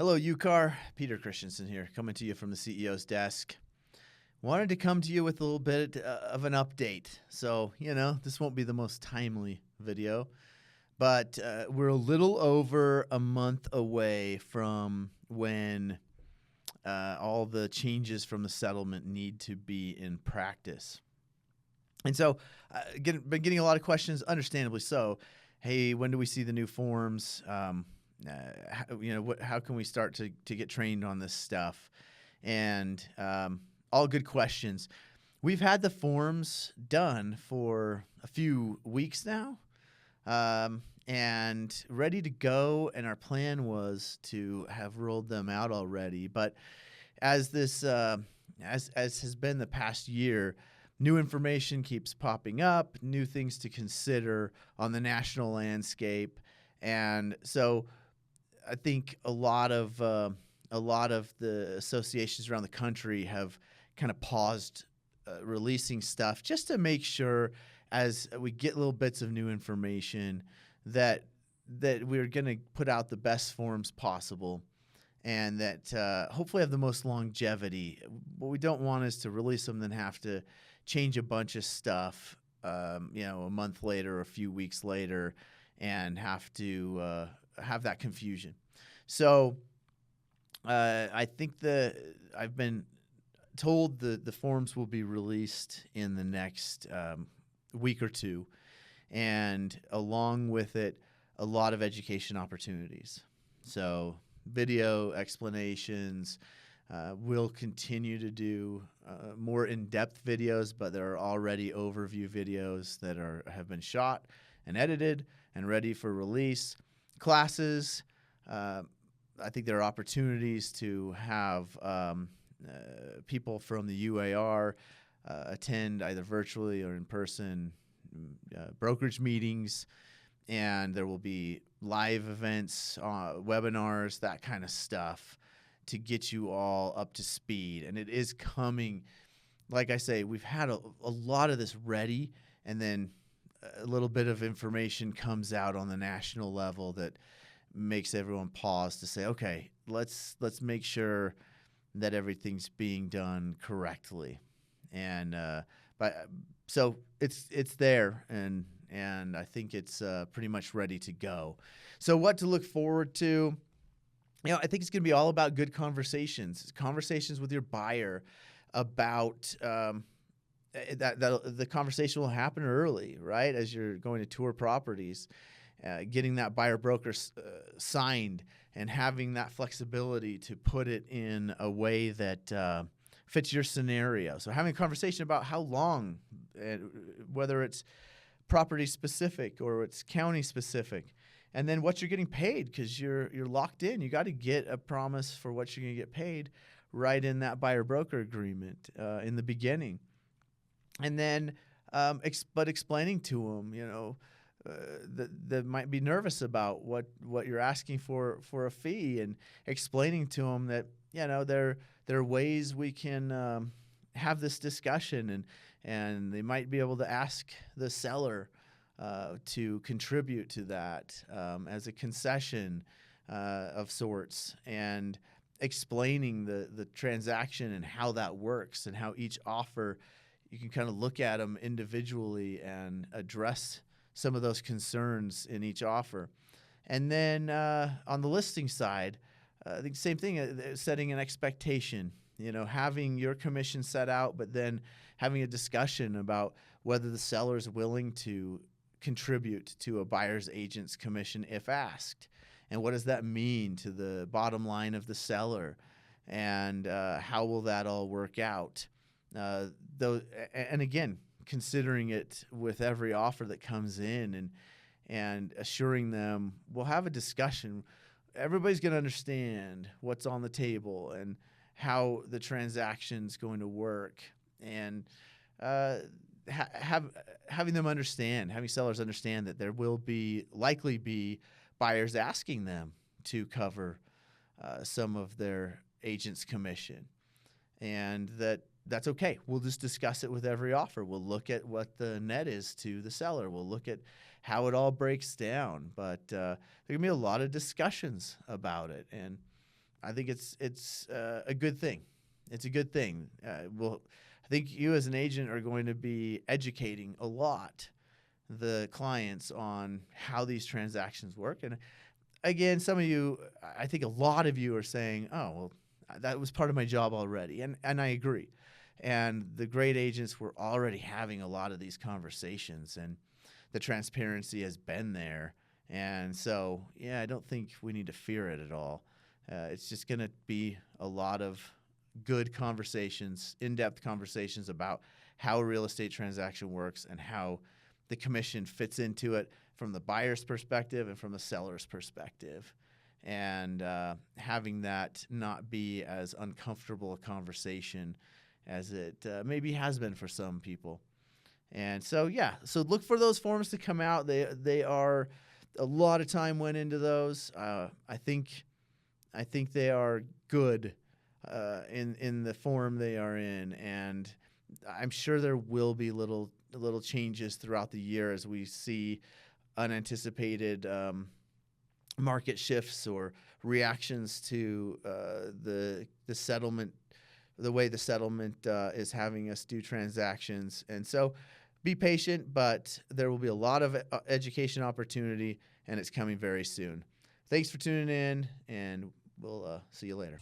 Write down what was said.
Hello, UCAR. Peter Christensen here, coming to you from the CEO's desk. Wanted to come to you with a little bit of an update. So, this won't be the most timely video, but we're a little over a month away from when all the changes from the settlement need to be in practice. And so, been getting a lot of questions, understandably so. Hey, when do we see the new forms? How can we start to get trained on this stuff? And all good questions. We've had the forms done for a few weeks now, and ready to go. And our plan was to have rolled them out already. But as this, as has been the past year, new information keeps popping up, new things to consider on the national landscape, and so I think a lot of the associations around the country have kind of paused releasing stuff just to make sure, as we get little bits of new information, that we're going to put out the best forms possible, and that hopefully have the most longevity. What we don't want is to release them and then have to change a bunch of stuff, a month later or a few weeks later, and have to have that confusion. So I think I've been told the forms will be released in the next week or two, and along with it, a lot of education opportunities. So video explanations. We'll continue to do more in-depth videos, but there are already overview videos that have been shot and edited and ready for release. Classes, I think there are opportunities to have people from the UAR attend either virtually or in person brokerage meetings, and there will be live events, webinars, that kind of stuff to get you all up to speed. And it is coming. Like I say, we've had a lot of this ready, and then a little bit of information comes out on the national level that makes everyone pause to say, okay, let's make sure that everything's being done correctly. And so it's there, and I think it's pretty much ready to go. So what to look forward to? I think it's going to be all about good conversations with your buyer about that the conversation will happen early, right? As you're going to tour properties, getting that buyer broker signed and having that flexibility to put it in a way that fits your scenario. So having a conversation about how long, whether it's property specific or it's county specific, and then what you're getting paid, because you're locked in. You got to get a promise for what you're going to get paid right in that buyer broker agreement in the beginning. And then, but explaining to them, that might be nervous about what you're asking for a fee, and explaining to them that there are ways we can have this discussion, and they might be able to ask the seller to contribute to that as a concession of sorts, and explaining the transaction and how that works, and how each offer, you can kind of look at them individually and address some of those concerns in each offer. And then on the listing side, I think same thing, setting an expectation, having your commission set out, but then having a discussion about whether the seller is willing to contribute to a buyer's agent's commission if asked. And what does that mean to the bottom line of the seller? And how will that all work out? And again, considering it with every offer that comes in, and assuring them we'll have a discussion. Everybody's going to understand what's on the table and how the transaction's going to work, and having sellers understand that there will likely be buyers asking them to cover some of their agent's commission, and that's okay. We'll just discuss it with every offer. We'll look at what the net is to the seller. We'll look at how it all breaks down. But there are going to be a lot of discussions about it. And I think it's a good thing. It's a good thing. I think you as an agent are going to be educating a lot the clients on how these transactions work. And again, some of you, I think a lot of you are saying, oh, well, that was part of my job already. And I agree. And the great agents were already having a lot of these conversations, and the transparency has been there. And so, yeah, I don't think we need to fear it at all. It's just going to be a lot of good conversations, in-depth conversations about how a real estate transaction works and how the commission fits into it from the buyer's perspective and from the seller's perspective. And having that not be as uncomfortable a conversation as it maybe has been for some people. And so, yeah, so look for those forms to come out. They are, a lot of time went into those. I think they are good in the form they are in, and I'm sure there will be little changes throughout the year as we see unanticipated market shifts or reactions to the settlement, the way the settlement is having us do transactions. And so be patient, but there will be a lot of education opportunity, and it's coming very soon. Thanks for tuning in, and we'll see you later.